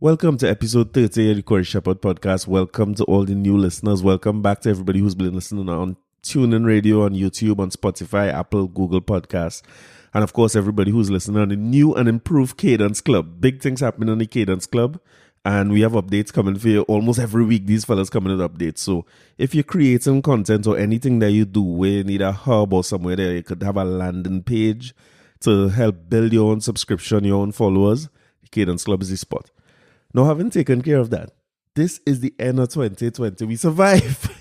Welcome to episode 30 of the Corey Shepherd podcast. Welcome to all the new listeners. Welcome back to everybody who's been listening on TuneIn Radio, on YouTube, on Spotify, Apple, Google Podcasts. And of course, everybody who's listening on the new and improved Cadence Club. Big things happening on the Cadence Club. And we have updates coming for you almost every week. These fellas coming with updates. So if you're creating content or anything that you do where you need a hub or somewhere there, you could have a landing page to help build your own subscription, your own followers. The Cadence Club is the spot. Now, having taken care of that, this is the end of 2020. We survived.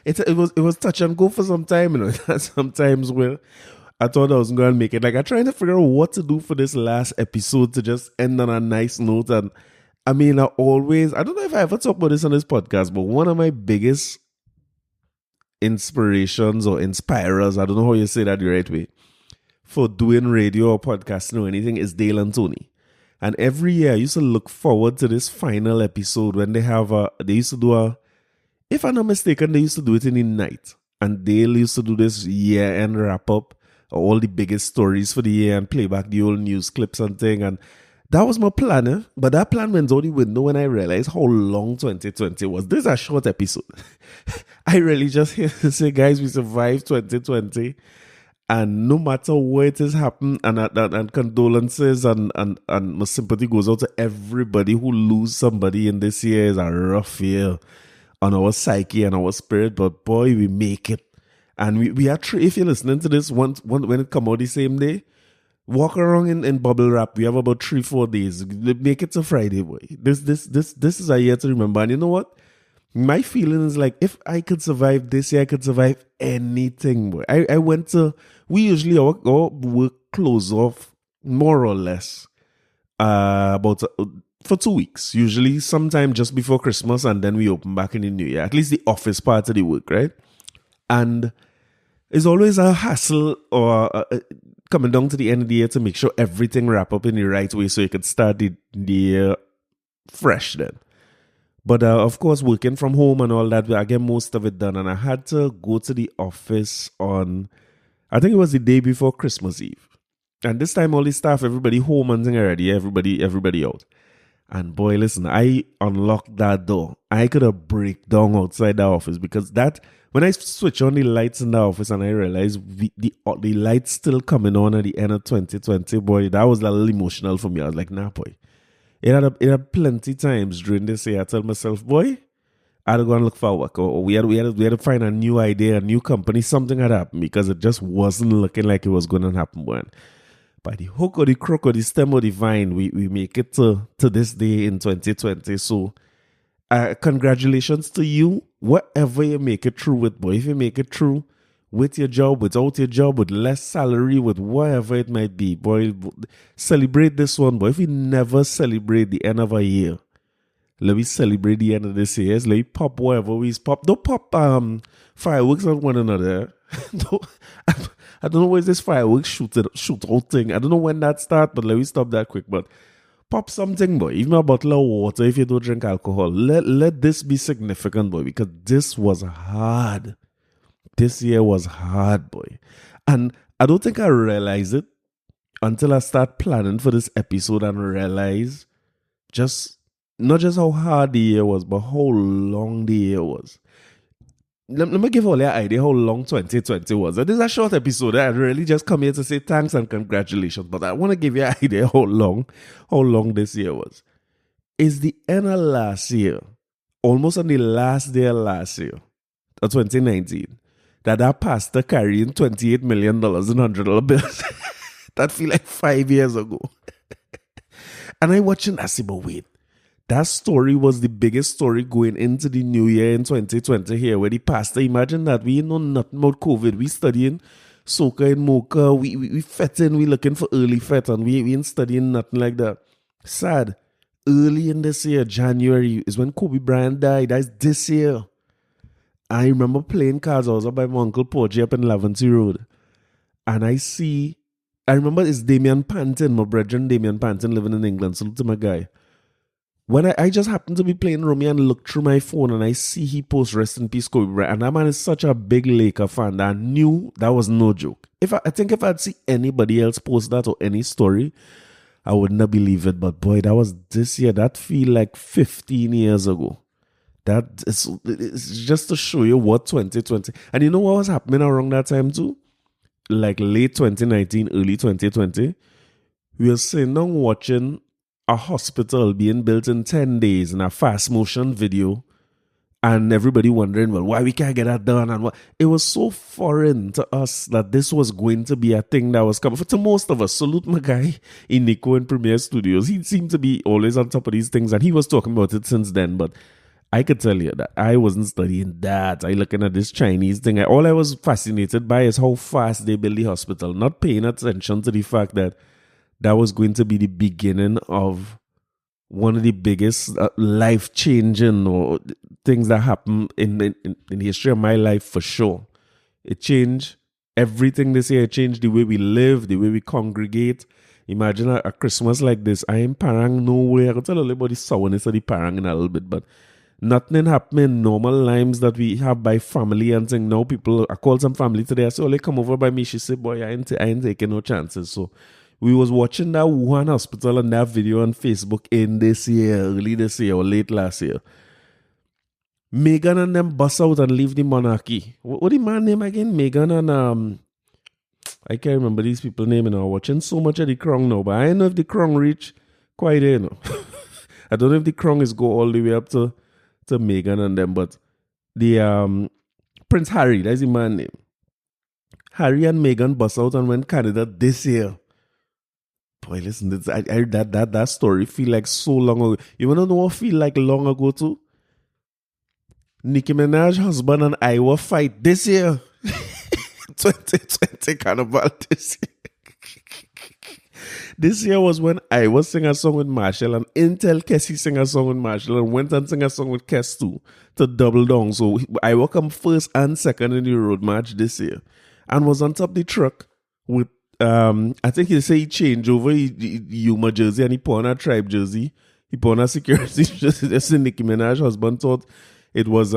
It was touch and go for some time, you know. Sometimes where I thought I wasn't going to make it. Like, I'm trying to figure out what to do for this last episode to just end on a nice note. And I mean, I don't know if I ever talk about this on this podcast, but one of my biggest inspirations or inspirers, I don't know how you say that the right way, for doing radio or podcasting or anything is Dale and Tony. And every year I used to look forward to this final episode when they used to do if I'm not mistaken, they used to do it in the night. And Dale used to do this year-end wrap-up of all the biggest stories for the year and play back the old news clips and thing. And that was my plan, eh? But that plan went out the window when I realized how long 2020 was. This is a short episode. I really just here to say, guys, we survived 2020. And no matter what has happened, and condolences and my sympathy goes out to everybody who lose somebody in this year. Is a rough year on our psyche and our spirit, but boy, we make it. And we are if you're listening to this when it come out the same day, walk around in bubble wrap. We have about 3-4 days. Make it to Friday, boy. This is a year to remember. And you know what? My feeling is like, if I could survive this year, I could survive anything. Boy. We usually our work close off more or less for 2 weeks. Usually sometime just before Christmas, and then we open back in the new year. At least the office part of the work, right? And it's always a hassle or coming down to the end of the year to make sure everything wrap up in the right way so you could start the year fresh then. But of course, working from home and all that, I get most of it done. And I had to go to the office on, I think it was the day before Christmas Eve. And this time, all the staff, everybody home and thing already, everybody out. And boy, listen, I unlocked that door. I could have break down outside the office because when I switch on the lights in the office and I realized the lights still coming on at the end of 2020, boy, that was a little emotional for me. I was like, nah, boy. It had plenty times during this year I tell myself, boy, I had to go and look for work, or we had to find a new idea, a new company, something had happened because it just wasn't looking like it was going to happen. But by the hook or the crook or the stem or the vine, we make it to this day in 2020. So congratulations to you, whatever you make it through with, boy. If you make it through with your job, without your job, with less salary, with whatever it might be, boy, celebrate this one, boy. If we never celebrate the end of a year, let me celebrate the end of this year. Let me pop whatever we pop. Don't pop fireworks on one another. I don't know where's this fireworks shoot out thing. I don't know when that start, but let me stop that quick. But pop something, boy. Even a bottle of water if you don't drink alcohol. Let this be significant, boy, because this was hard. This year was hard, boy. And I don't think I realized it until I start planning for this episode and realize not just how hard the year was, but how long the year was. Let me give all you an idea how long 2020 was. This is a short episode. I really just come here to say thanks and congratulations, but I want to give you an idea how long this year was. It's the end of last year, almost on the last day of last year, of 2019. that pastor carrying $28 million in $100 bills. That feel like 5 years ago. And I watching, I say, but wait, that story was the biggest story going into the new year in 2020 here, where the pastor, imagine that, we know nothing about COVID. We studying soca and mocha, we fetting, we looking for early fet, and we ain't studying nothing like that. Sad. Early in this year, January, is when Kobe Bryant died. That's this year. I remember playing cards. I was up by my uncle Porgy up in Laventy Road. And I remember it's Damian Panton, my brethren Damian Panton living in England. Salute to my guy. When I just happened to be playing Rummy and look through my phone and I see he post rest in peace Kobe Bryant. And that man is such a big Laker fan that I knew that was no joke. I think if I'd see anybody else post that or any story, I wouldn't have believed it. But boy, that was this year. That feel like 15 years ago. That is, it's just to show you what 2020. And you know what was happening around that time too? Like late 2019, early 2020. We were sitting down watching a hospital being built in 10 days in a fast motion video. And everybody wondering, well, why we can't get that done? And what? It was so foreign to us that this was going to be a thing that was coming. To most of us, salute my guy in Nico and Premiere Studios. He seemed to be always on top of these things, and he was talking about it since then. But I could tell you that I wasn't studying that. I looking at this Chinese thing. All I was fascinated by is how fast they build the hospital, not paying attention to the fact that that was going to be the beginning of one of the biggest life-changing or things that happened in the history of my life for sure. It changed everything this year. It changed the way we live, the way we congregate. Imagine a Christmas like this. I am parang nowhere. I can tell everybody sourness of the parang in a little bit, but nothing happening. Normal lives that we have by family and thing. Now people, I called some family today. I said, oh, they come over by me. She said, boy, I ain't taking no chances. So we was watching that Wuhan hospital and that video on Facebook in this year, early this year or late last year. Meghan and them bust out and leave the monarchy. What the man name again? Meghan and I can't remember these people name now. Watching so much of the Crown now, but I don't know if the Crown reach quite there, no. I don't know if the Crown is go all the way up to Meghan and them, but the Prince Harry, that's the man name. Harry and Meghan bust out and went Canada this year. Boy, listen, that story feel like so long ago. You wanna know what feel like long ago too? Nicki Minaj husband and Iowa fight this year. 2020 Carnival this year. This year was when Iowa sang a song with Marshall and Intel Kessie sang a song with Marshall and went and sang a song with Kes too to double down. So Iowa come first and second in the road march this year and was on top of the truck with I think he say he changed over Yuma jersey and he put on a tribe jersey. He put on a security jersey. That's the Nicki Minaj husband thought it was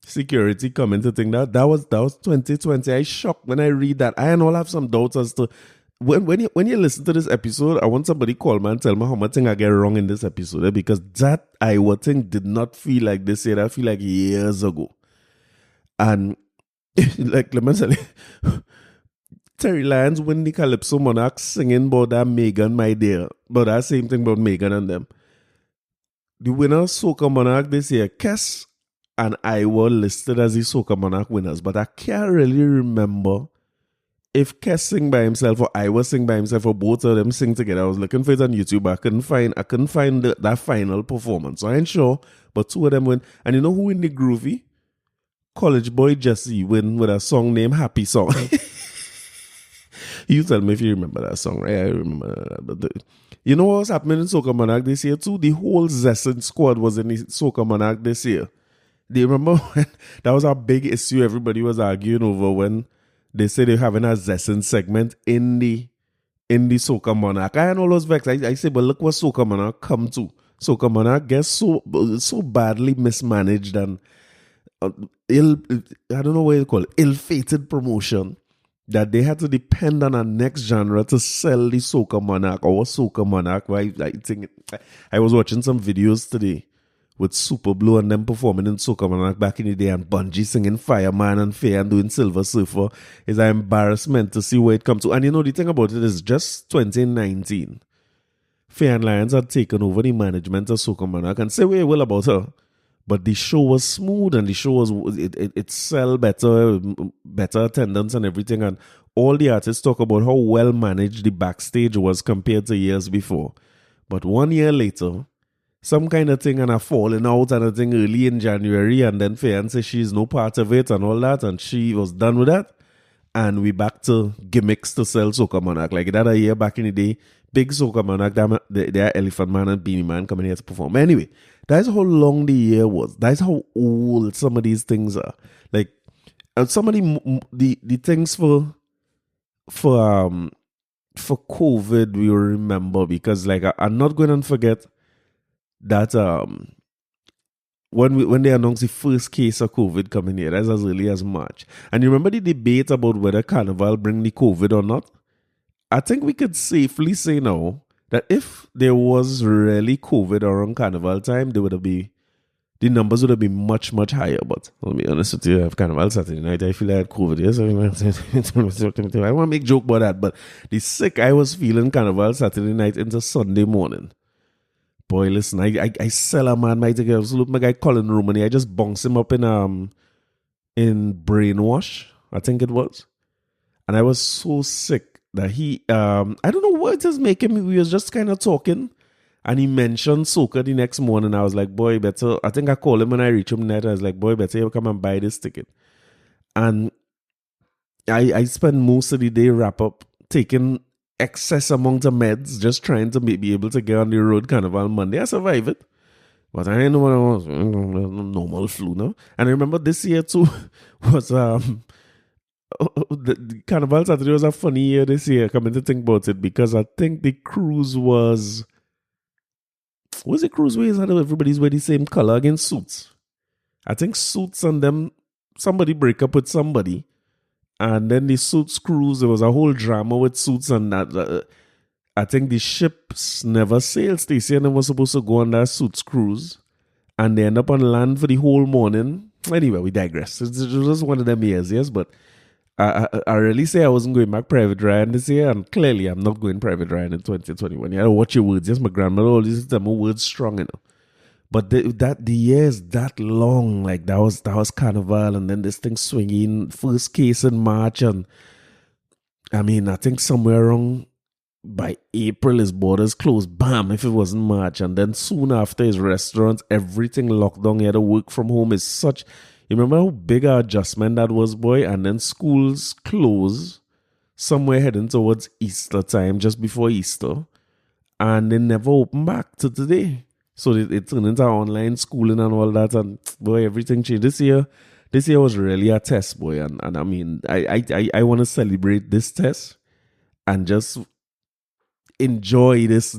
security coming to think that was 2020. I shocked when I read that. I and all have some doubts as to when you listen to this episode. I want somebody call me and tell me how much thing I get wrong in this episode, because that Iowa thing did not feel like this year. I feel like years ago. And like let me tell you, Terry Lyons win the Calypso Monarchs singing about that Meghan, my dear. But that same thing about Meghan and them. The winner of Soca Monarch this year, Kes and Iowa listed as the Soca Monarch winners. But I can't really remember if Kes sing by himself or Iowa sing by himself or both of them sing together. I was looking for it on YouTube, but I couldn't find that final performance. So I ain't sure, but two of them win. And you know who win the groovy? College Boy Jesse win with a song named Happy Song. You tell me if you remember that song, right? I remember that. But you know what was happening in Soca Monarch this year too? The whole Zesson squad was in the Soca Monarch this year. Do you remember when that was a big issue everybody was arguing over when they said they're having a Zesson segment in the Soca Monarch? I had all those vexed. I say, but look what Soca Monarch come to. Soca Monarch gets so badly mismanaged and I don't know what you call it, ill-fated promotion, that they had to depend on a next genre to sell the Soca Monarch or Soca Monarch. I was watching some videos today with Super Blue and them performing in Soca Monarch back in the day, and Bungie singing Fireman and Faye and doing Silver Surfer. Is an embarrassment to see where it comes to. And you know, the thing about it is just 2019. Faye and Lyons had taken over the management of Soca Monarch, and say what you will about her, but the show was smooth and the show was it sell better attendance and everything, and all the artists talk about how well managed the backstage was compared to years before. But 1 year later, some kind of thing and a falling out and a thing early in January, and then Faye says she's no part of it and all that, and she was done with that, and we back to gimmicks to sell Soca Monarch. Like that a year back in the day, big Soca Monarch, they are Elephant Man and Beanie Man coming here to perform. Anyway, that's how long the year was. That's how old some of these things are. Like, some of the things for COVID we will remember, because like I'm not going to forget that when they announced the first case of COVID coming here, that's as early as March. And you remember the debate about whether Carnival bring the COVID or not? I think we could safely say now that if there was really COVID around Carnival time, the numbers would have been much, much higher. But I'll be honest with you, I have Carnival Saturday night. I feel I had COVID. Yes, I want to make joke about that, but the sick I was feeling Carnival Saturday night into Sunday morning. Boy, listen, I sell a man my ticket. I was looking at my guy Colin Romani. I just bounce him up in Brainwash, I think it was. And I was so sick that I don't know what is making me. We was just kind of talking. And he mentioned soca the next morning. I was like, boy, better. I think I called him when I reached him net. I was like, boy, better you come and buy this ticket. And I spent most of the day wrap up taking excess amount of meds, just trying to be able to get on the road Carnival Monday. I survived it. But I didn't know what I was. Normal flu, no? And I remember this year too was the Carnival Saturday was a funny year this year, coming to think about it, because I think the cruise was the cruise where everybody's wearing the same color against Suits. I think Suits and them, somebody break up with somebody, and then the Suits cruise, there was a whole drama with Suits and that. I think the ships never sailed. Stacey and them was supposed to go on that Suits cruise, and they end up on land for the whole morning. Anyway, we digress. It's just one of them years, yes, but I really say I wasn't going back private Ryan this year, and clearly I'm not going private Ryan in 2021. You gotta watch your words. Yes, my grandmother always said my words strong enough. But the years that long, like that was Carnival, and then this thing swinging, first case in March, and I mean, I think somewhere around by April his borders closed, bam, if it wasn't March, and then soon after his restaurants, everything locked down. He had to work from home. Is such. You remember how big an adjustment that was, boy? And then schools close somewhere heading towards Easter time, just before Easter. And they never open back to today. So it turned into online schooling and all that. And boy, everything changed. This year was really a test, boy. And I mean, I want to celebrate this test and just enjoy this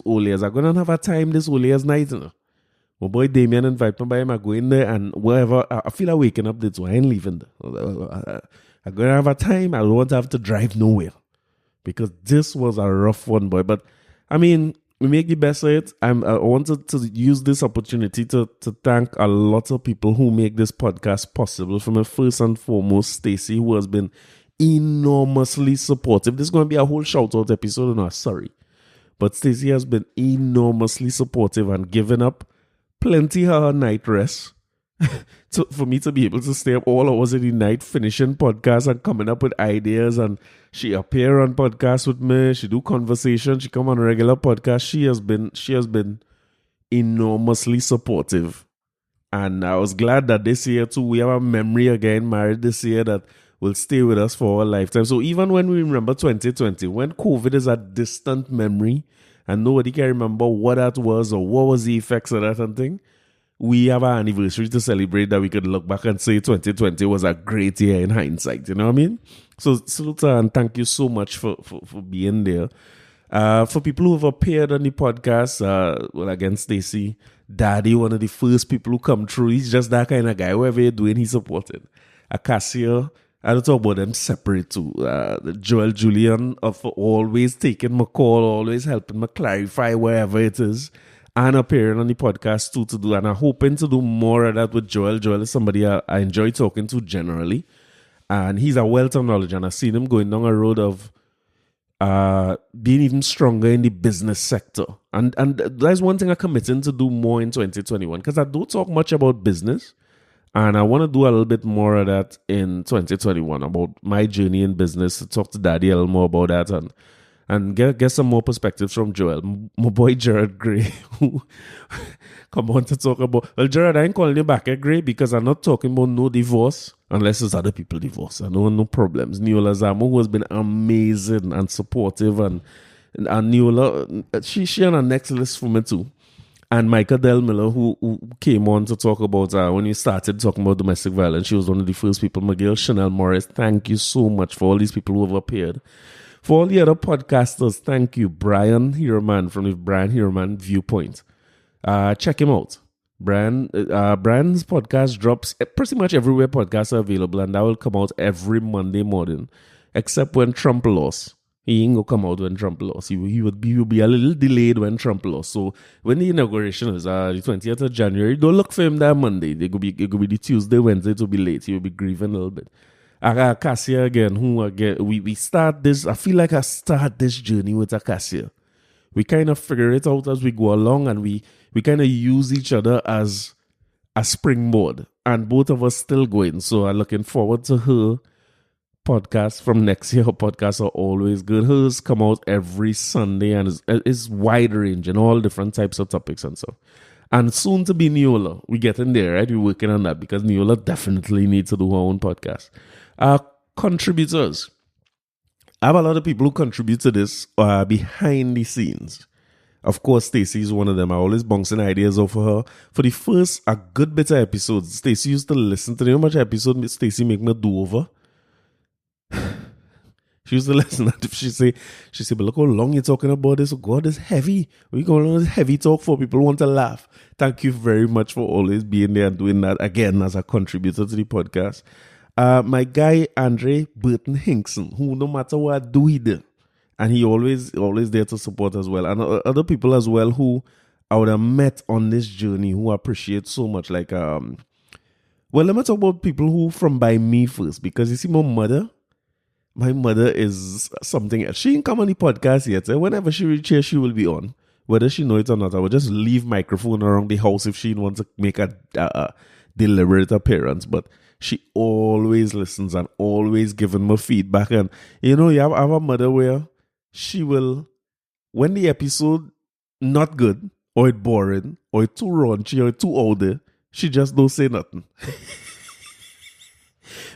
All Years. I'm going to have a time this All Years night, you know. My boy Damien invited me by him. I go in there and wherever I feel like waking up this, so I ain't leaving there. I'm gonna have a time. I don't want to have to drive nowhere, because this was a rough one, boy. But I mean, we make the best of it. I wanted to use this opportunity to thank a lot of people who make this podcast possible. From my first and foremost, Stacey, who has been enormously supportive. This is going to be a whole shout out episode. No, sorry, but Stacey has been enormously supportive and given up plenty of her night rest for me to be able to stay up all hours of the night finishing podcasts and coming up with ideas. And she appear on podcasts with me. She do conversation. She come on a regular podcast. She has been enormously supportive. And I was glad that this year too, we have a memory again, married this year, that will stay with us for our lifetime. So even when we remember 2020, when COVID is a distant memory, and nobody can remember what that was or what was the effects of that and thing, we have an anniversary to celebrate that we could look back and say 2020 was a great year in hindsight. You know what I mean? So salute and thank you so much for being there. For people who have appeared on the podcast, well, again, Stacey, Daddy, one of the first people who come through. He's just that kind of guy. Whatever you're doing, he's supported. Acacia, I don't talk about them separate too. Joel Julian for always taking my call, always helping me clarify wherever it is, and appearing on the podcast too to do. And I'm hoping to do more of that with Joel. Joel is somebody I enjoy talking to generally, and he's a wealth of knowledge. And I've seen him going down a road of being even stronger in the business sector. And that's one thing I'm committing to do more in 2021, because I don't talk much about business. And I want to do a little bit more of that in 2021, about my journey in business, to talk to Daddy a little more about that, and get some more perspectives from Joel. My boy Gerard Gray, who come on to talk about, well, Gerard, I ain't calling you back at Gray, because I'm not talking about no divorce, unless it's other people divorce. I don't want no problems. Neola Zamo, who has been amazing and supportive, and Neola, she on her next list for me too. And Micah Del Miller, who came on to talk about when you started talking about domestic violence. She was one of the first people. My girl, Chanel Morris, thank you so much for all these people who have appeared. For all the other podcasters, thank you. Brian Hiraman from the Brian Hiraman Viewpoint. Check him out. Brian's podcast drops pretty much everywhere podcasts are available, and that will come out every Monday morning, except when Trump lost. He ain't gonna come out when Trump lost. He would be a little delayed when Trump lost. So when the inauguration is the 20th of January, don't look for him that Monday. It could be the Tuesday, Wednesday to be late. He will be grieving a little bit. Acacia again, we start this. I feel like I start this journey with Acacia. We kind of figure it out as we go along, and we kind of use each other as a springboard. And both of us still going. So I'm looking forward to her podcast from next year. Her podcasts are always good. Hers come out every Sunday and is wide range and all different types of topics and stuff. And soon to be Neola. We get in there, right? We're working on that because Neola definitely needs to do her own podcast. Contributors. I have a lot of people who contribute to this behind the scenes. Of course, Stacey is one of them. I always bouncing ideas off of her. For the first a good bit of episodes, Stacey used to listen to how much episode Stacey make me do over. She used to listen. If she say, but look how long you're talking about this. Oh God, it's heavy. We going on this heavy talk for people who want to laugh. Thank you very much for always being there and doing that again as a contributor to the podcast. My guy Andre Burton Hinkson, who no matter what do he do, and he always there to support as well, and other people as well who I would have met on this journey who appreciate so much. Like well, let me talk about people who from by me first, because you see my mother is something else. She ain't come on the podcast yet. So whenever she reach here, she will be on. Whether she know it or not, I will just leave microphone around the house if she wants to make a deliberate appearance. But she always listens and always giving me feedback. And, you know, you have a mother where she will, when the episode not good, or it boring, or it too raunchy, or it too older, she just don't say nothing.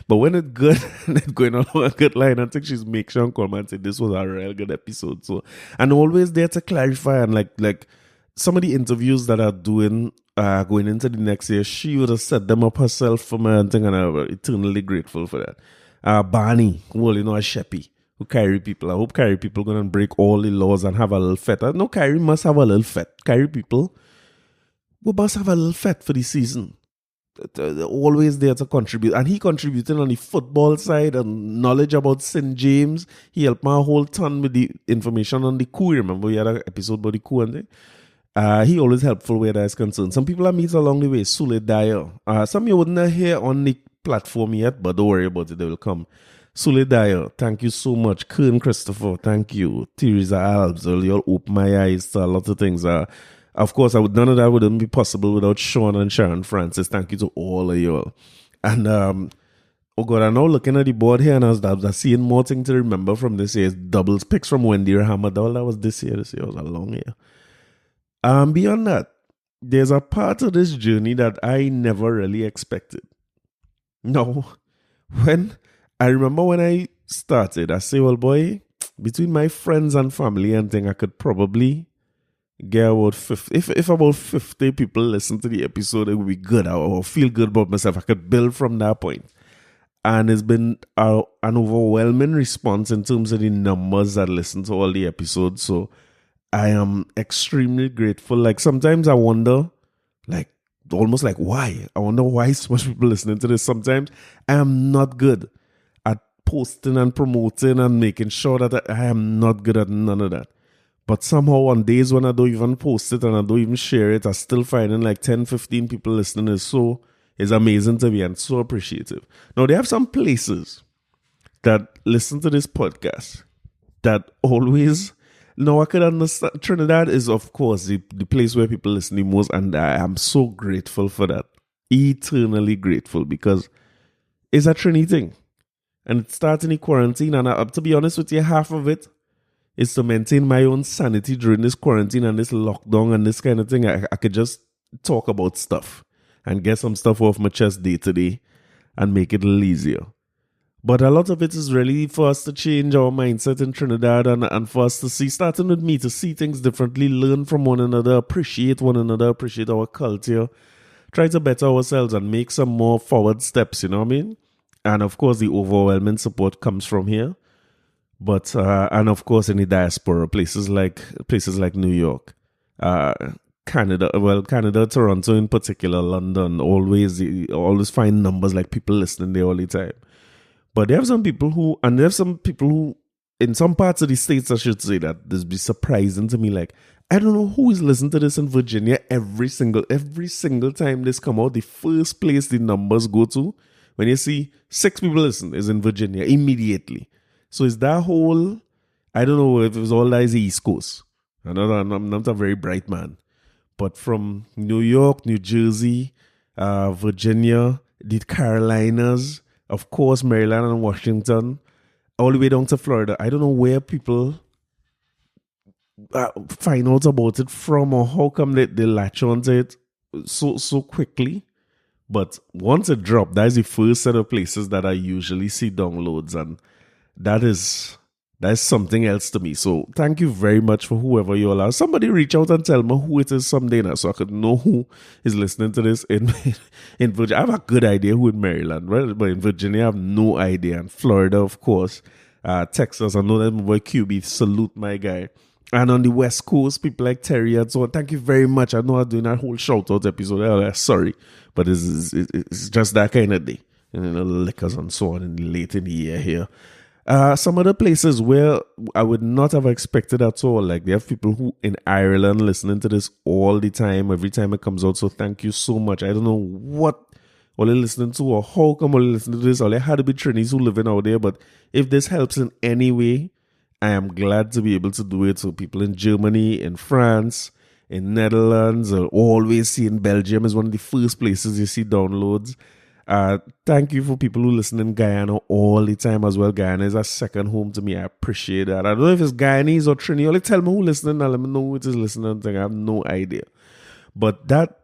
But when it's good and it's going along a good line, I think she's make sure and come and say this was a real good episode. So, and always there to clarify, and like some of the interviews that are doing going into the next year, she would have set them up herself for me, and I'm eternally grateful for that. Barney, well, you know, a Sheppy who carry people. I hope carry people gonna break all the laws and have a little fete. I know carry must have a little fete. Carry people, we must have a little fete for the season. Always there to contribute, and he contributed on the football side and knowledge about St. James. He helped me a whole ton with the information on the coup. Remember we had an episode about the coup and thing. He always helpful where that is concerned. Some people I meet along the way. Sule Dyer. Some you wouldn't hear on the platform yet, but don't worry about it, they will come. Sule Dyer, thank you so much. Kern Christopher, thank you. Teresa Alves, you all open my eyes to a lot of things. Of course, none of that wouldn't be possible without Sean and Sharon Francis. Thank you to all of y'all. And, oh God, I'm now looking at the board here and I was seeing more things to remember from this year's doubles picks from Wendy Rahamadal. That was this year. This year was a long year. Beyond that, there's a part of this journey that I never really expected. No, I remember when I started, I say, well, boy, between my friends and family and thing, I could probably get about 50. If about 50 people listen to the episode, it would be good. I will feel good about myself. I could build from that point. And it's been an overwhelming response in terms of the numbers that listen to all the episodes. So I am extremely grateful. Like sometimes I wonder, like almost like why? I wonder why so much people listening to this. Sometimes I am not good at posting and promoting and making sure that I am not good at none of that. But somehow on days when I don't even post it and I don't even share it, I still finding like 10, 15 people listening is amazing to me and so appreciative. Now, they have some places that listen to this podcast that always, now I could understand. Trinidad is, of course, the place where people listen the most, and I am so grateful for that. Eternally grateful, because it's a Trini thing. And it starts in the quarantine, and to be honest with you, half of it is to maintain my own sanity during this quarantine and this lockdown and this kind of thing. I could just talk about stuff and get some stuff off my chest day to day and make it a little easier. But a lot of it is really for us to change our mindset in Trinidad and for us to see, starting with me, to see things differently, learn from one another, appreciate one another, appreciate our culture, try to better ourselves and make some more forward steps, you know what I mean? And of course, the overwhelming support comes from here. But and of course in the diaspora, places like New York, Canada, Toronto in particular, London, always find numbers like people listening there all the time. But there are some people who in some parts of the states, I should say that this be surprising to me. Like, I don't know who is listening to this in Virginia every single time this come out. The first place the numbers go to when you see 6 people listen is in Virginia immediately. So is that whole? I don't know if it was all that is the East Coast. I'm not a very bright man, but from New York, New Jersey, Virginia, the Carolinas, of course, Maryland and Washington, all the way down to Florida. I don't know where people find out about it from, or how come they latch onto it so quickly. But once it dropped, that is the first set of places that I usually see downloads, and that is something else to me. So thank you very much for whoever you all are. Somebody reach out and tell me who it is someday now, so I could know who is listening to this in Virginia. I have a good idea who in Maryland, right? But in Virginia, I have no idea. And Florida, of course. Texas, I know that my boy QB, salute my guy. And on the West Coast, people like Terry and so on. Thank you very much. I know I'm doing that whole shout out episode. Sorry, but it's just that kind of day. And the liquors and so on late in the year here. Some other places where I would not have expected at all. Like, they have people who in Ireland listening to this all the time, every time it comes out. So thank you so much. I don't know what all they're listening to or how come all they're listening to this. All they had to be Trinis who living out there. But if this helps in any way, I am glad to be able to do it. So people in Germany, in France, in Netherlands, or always see in Belgium is one of the first places you see downloads. Thank you for people who listen in Guyana all the time as well. Guyana is a second home to me. I appreciate that. I don't know if it's Guyanese or Trini. Only tell me who listening and let me know who it is listening. I have no idea. But that,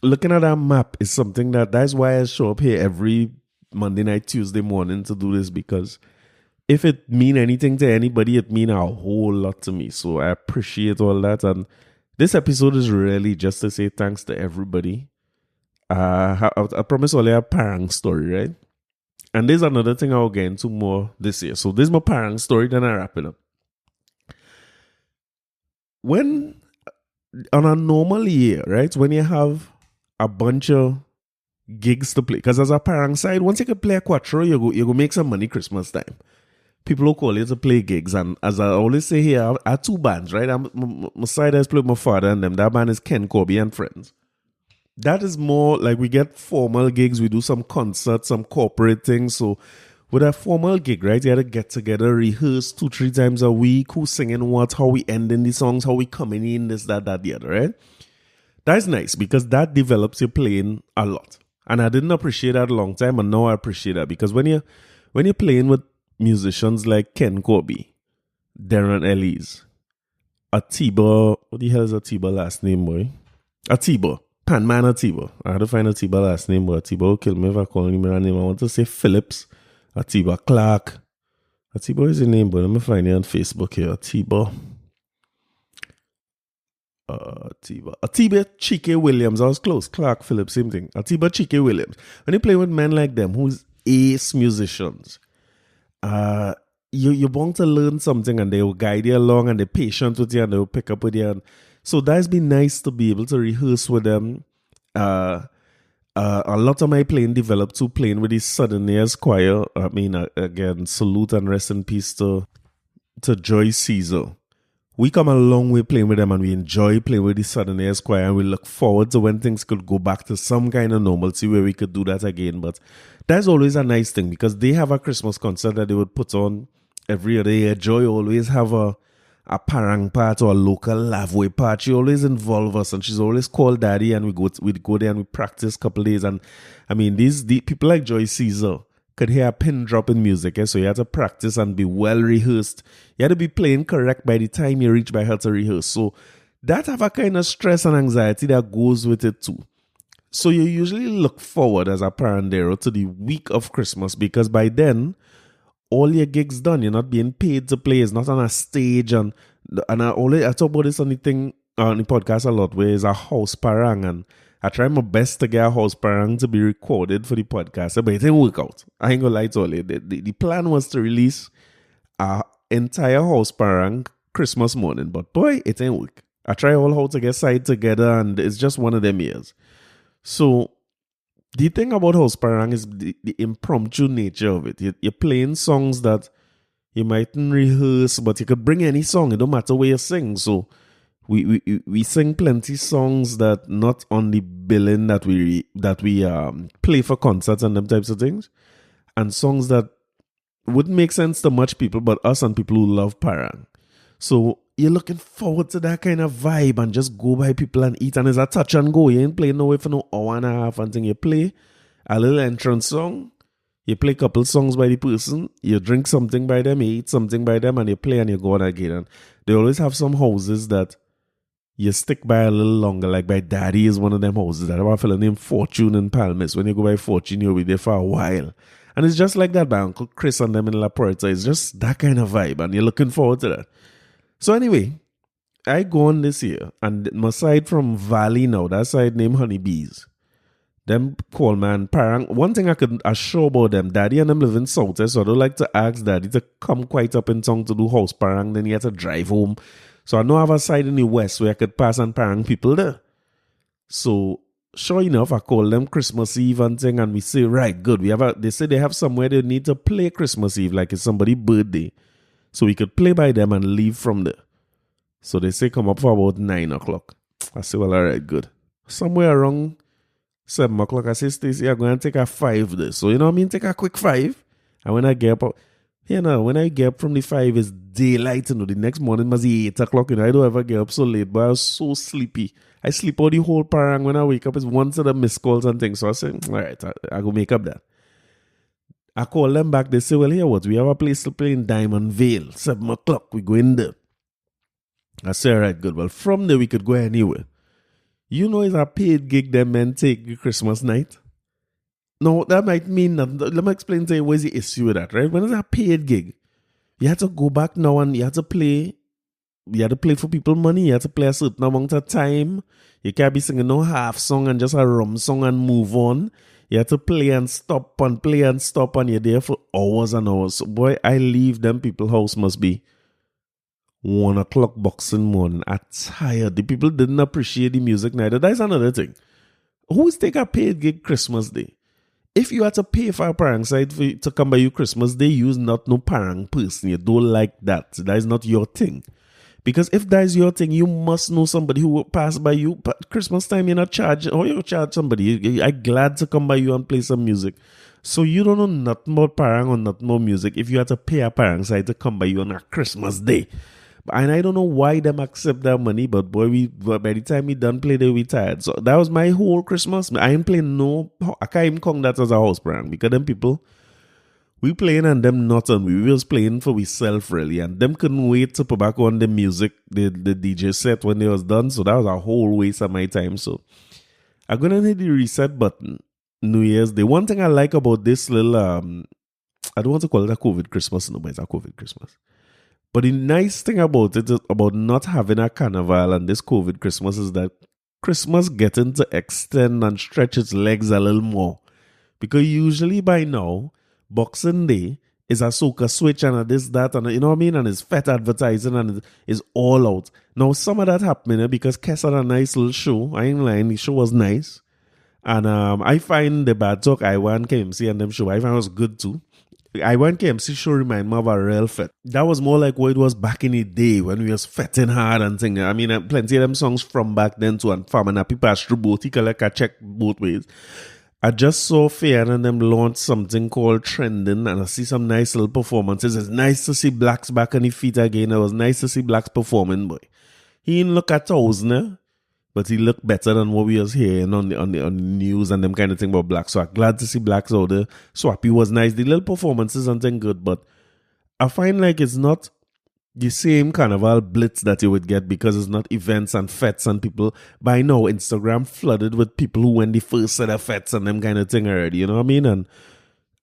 looking at that map is something that's why I show up here every Monday night, Tuesday morning to do this, because if it mean anything to anybody, it mean a whole lot to me. So I appreciate all that. And this episode is really just to say thanks to everybody. I promise only a parang story, right? And there's another thing I'll get into more this year. So this is my parang story, then I wrap it up. When, on a normal year, right, when you have a bunch of gigs to play, because as a parang side, once you can play a quattro, you go make some money Christmas time. People will call you to play gigs, and as I always say here, I have 2 bands, right? My side is play with my father and them. That band is Ken Corby and Friends. That is more like we get formal gigs, we do some concerts, some corporate things. So with a formal gig, right, you had to get together, rehearse 2-3 times a week, who's singing what, how we ending the songs, how we coming in, this, that, the other, right? That's nice because that develops your playing a lot. And I didn't appreciate that a long time, and now I appreciate that, because when you're playing with musicians like Ken Corby, Darren Ellis, Atiba, what the hell is Atiba last name, boy? Atiba. Panman Atiba. I had to find Atiba last name, but Atiba will kill me if I call him a name. I want to say Phillips. Atiba Clark. Atiba is your name, but let me find you on Facebook here. Atiba Chike Williams. I was close. Clark Phillips, same thing. Atiba Chike Williams. When you play with men like them, who's ace musicians, you're bound to learn something, and they will guide you along, and they're patient with you, and they will pick up with you. And so that's been nice to be able to rehearse with them. A lot of my playing developed to playing with the Southerners Choir. I mean, again, salute and rest in peace to Joy Caesar. We come a long way playing with them, and we enjoy playing with the Southerners Choir, and we look forward to when things could go back to some kind of normalcy where we could do that again. But that's always a nice thing, because they have a Christmas concert that they would put on every other year. Joy always have a parang part or a local lavway part. She always involve us, and she's always called Daddy, and we go there and we practice a couple of days. And I mean, the people like Joy Caesar could hear a pin drop in music, so you had to practice and be well rehearsed. You had to be playing correct by the time you reach by her to rehearse. So that have a kind of stress and anxiety that goes with it too. So you usually look forward as a parandero to the week of Christmas, because by then all your gigs done. You're not being paid to play. It's not on a stage. And I talk about this on the podcast a lot, where it's a house parang, and I try my best to get a house parang to be recorded for the podcast, but it didn't work out. I ain't gonna lie to you. The plan was to release a entire house parang Christmas morning, but boy, it didn't work. I try all how to get side together, and it's just one of them years. So the thing about house parang is the impromptu nature of it. You're playing songs that You mightn't rehearse, but you could bring any song. It don't matter where you sing. So we sing plenty songs that not on the billing that we play for concerts and them types of things, and songs that wouldn't make sense to much people, but us and people who love Parang. So you're looking forward to that kind of vibe and just go by people and eat. And it's a touch and go. You ain't playing no way for no hour and a half and thing. You play a little entrance song. You play a couple songs by the person. You drink something by them. You eat something by them. And you play and you go on again. And they always have some houses that you stick by a little longer. Like by Daddy is one of them houses. That have a fella named Fortune in Palmas. When you go by Fortune, you'll be there for a while. And it's just like that by Uncle Chris and them in La Puerta. It's just that kind of vibe. And you're looking forward to that. So anyway, I go on this year, and my side from Valley now, that side named Honeybees. Them call man Parang. One thing I could assure about them, Daddy and them live in South, so I don't like to ask Daddy to come quite up in town to do house Parang, then he had to drive home. So I know I have a side in the West where I could pass and Parang people there. So sure enough, I call them Christmas Eve and thing, and we say, right, good. They say they have somewhere they need to play Christmas Eve, like it's somebody's birthday. So we could play by them and leave from there. So they say come up for about 9 o'clock. I say, well, all right, good. Somewhere around 7 o'clock, I say, Stacey, I'm going to take a 5 there. So, you know what I mean? Take a quick 5. And when I get up, when I get up from the 5, it's daylight. You know, the next morning must be 8 o'clock. You know, I don't ever get up so late, but I was so sleepy. I sleep all the whole Parang. When I wake up, it's one set of missed calls and things. So I say, all right, I go make up that. I call them back. They say, well, here what? We have a place to play in Diamond Vale. 7 o'clock. We go in there. I say, all right, good. Well, from there, we could go anywhere. You know, it's a paid gig that men take Christmas night. No, that might mean nothing. Let me explain to you what's the issue with that, right? When it's a paid gig, you have to go back now and you have to play. You have to play for people money. You have to play a certain amount of time. You can't be singing no half song and just a rum song and move on. You have to play and stop and play and stop, and you're there for hours and hours. So boy, I leave them people's house must be 1 o'clock Boxing morning. I'm tired. The people didn't appreciate the music neither. That's another thing. Who's take a paid gig Christmas Day? If you had to pay for a Parang side to come by you Christmas Day, you's not no Parang person. You don't like that. That is not your thing. Because if that is your thing, you must know somebody who will pass by you. But Christmas time, you're not charging. Or you charge somebody. I'm glad to come by you and play some music. So you don't know nothing about Parang or nothing about music if you had to pay a Parang side to come by you on a Christmas Day. And I don't know why them accept that money, but boy, by the time we done play, they we tired. So that was my whole Christmas. I ain't playing I can't even count that as a house Parang because them people, we playing and them not on. We was playing for ourselves really, and them couldn't wait to put back on the music, the DJ set when they was done. So that was a whole waste of my time. So I'm gonna hit the reset button. New Year's Day. One thing I like about this little I don't want to call it a COVID Christmas, no, but it's a COVID Christmas. But the nice thing about it, about not having a carnival and this COVID Christmas, is that Christmas getting to extend and stretch its legs a little more. Because usually by now, Boxing Day is a soca switch and a this, that, and you know what I mean? And it's fat advertising and it's all out. Now, some of that happening because Kes had a nice little show. I ain't lying, the show was nice. And I find the Bad Talk I1 KMC and them show, I find it was good too. I1 KMC show remind me of a real fet. That was more like what it was back in the day when we was fetting hard and things. I mean, plenty of them songs from back then too, and Farm and Happy pass through both. You can like a check both ways. I just saw Fair and them launch something called Trending, and I see some nice little performances. It's nice to see Blacks back on the feet again. It was nice to see Blacks performing, boy. He didn't look at 1,000, but he looked better than what we was hearing on the news and them kind of thing about Blacks. So I'm glad to see Blacks out there. Swappy was nice. The little performances and thing good, but I find like it's not the same carnival blitz that you would get because it's not events and fetes and people. By now, Instagram flooded with people who went the first set of fetes and them kind of thing already. You know what I mean? And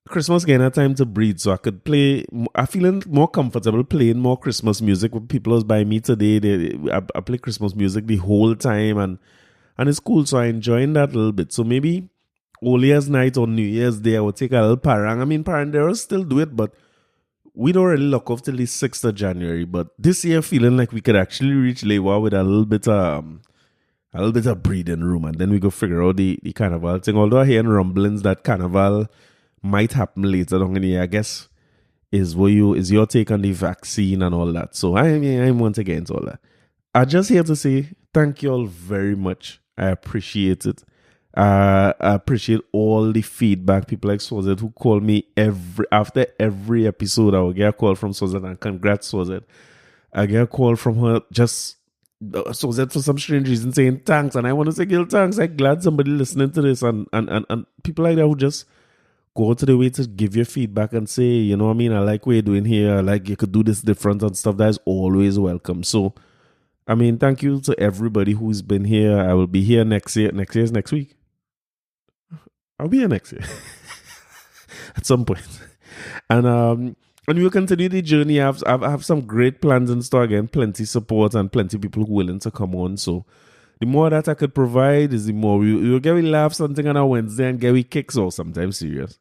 Christmas getting a time to breathe, so I could play. I feeling more comfortable playing more Christmas music with people who's by me today. I play Christmas music the whole time, and it's cool. So I enjoying that a little bit. So maybe Old Year's night or New Year's Day, I would take a little Parang. I mean, Paranderos still do it, but we don't really look off till the 6th of January. But this year, feeling like we could actually reach Lewa with a little bit of breathing room, and then we go figure out the carnival thing. Although I hear rumblings that carnival might happen later on in the year. I guess is your take on the vaccine and all that. So I'm once against all that. I'm just here to say thank you all very much. I appreciate it. I appreciate all the feedback. People like Sozet who call me after every episode. I will get a call from Sozet and congrats Sozet. I get a call from her just Sozet for some strange reason saying thanks, and I want to say Gil thanks. I'm glad somebody listening to this and people like that who just go out to the way to give you feedback and say, you know what I mean, I like what you're doing here, I like you could do this different and stuff. That is always welcome. So I mean, thank you to everybody who's been here. I will be here next year. Next year is next week. I'll be here next year at some point. And we'll continue the journey. I have some great plans in store again, plenty support and plenty people willing to come on. So the more that I could provide is the more we'll get we laugh something on a Wednesday and get we kicks or sometimes serious.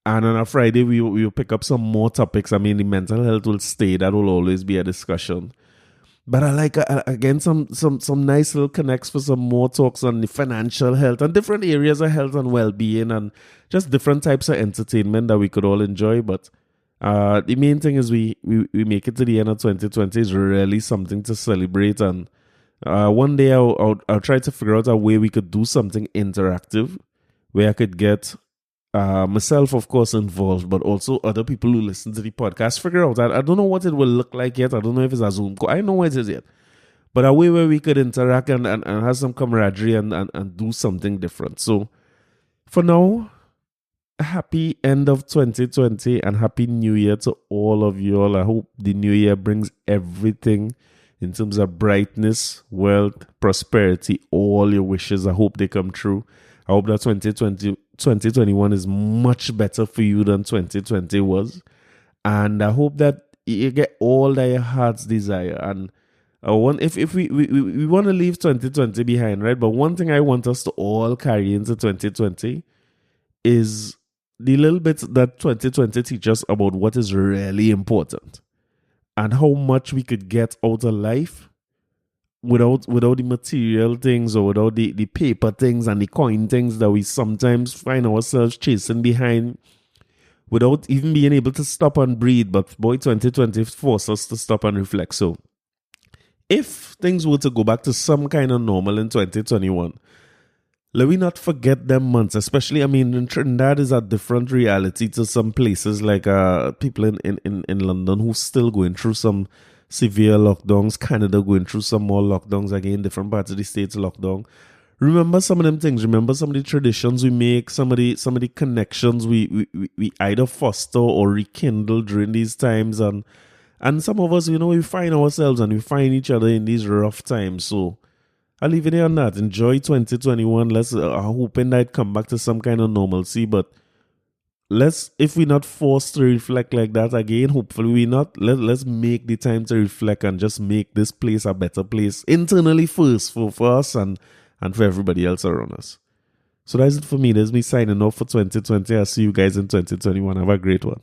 And on a Friday we'll pick up some more topics. I mean, the mental health will stay. That will always be a discussion. But I like, again, some nice little connects for some more talks on the financial health and different areas of health and well-being and just different types of entertainment that we could all enjoy. But the main thing is we make it to the end of 2020 is really something to celebrate. And one day I'll try to figure out a way we could do something interactive where I could get myself, of course, involved, but also other people who listen to the podcast figure out. I don't know what it will look like yet. I don't know if it's a Zoom call. I don't know what it is yet. But a way where we could interact and have some camaraderie and do something different. So for now, happy end of 2020 and happy new year to all of you all. I hope the new year brings everything in terms of brightness, wealth, prosperity, all your wishes. I hope they come true. I hope that 2021 is much better for you than 2020 was. And I hope that you get all that your heart's desire. And if we want to leave 2020 behind, right? But one thing I want us to all carry into 2020 is the little bit that 2020 teaches us about what is really important and how much we could get out of life without the material things or without the paper things and the coin things that we sometimes find ourselves chasing behind without even being able to stop and breathe. But boy, 2020 forced us to stop and reflect. So if things were to go back to some kind of normal in 2021, let me not forget them months, especially, I mean, in Trinidad is a different reality to some places like people in London who still going through some severe lockdowns, Canada going through some more lockdowns again, different parts of the states lockdown. Remember some of them things. Remember some of the traditions we make, some of the connections we either foster or rekindle during these times. And some of us, you know, we find ourselves and we find each other in these rough times. So I'll leave it there on that. Enjoy 2021. Let's hoping that it come back to some kind of normalcy. But if we're not forced to reflect like that again, hopefully we're not. Let's make the time to reflect and just make this place a better place internally first for us and for everybody else around us. So that's it for me. That's me signing off for 2020. I'll see you guys in 2021. Have a great one.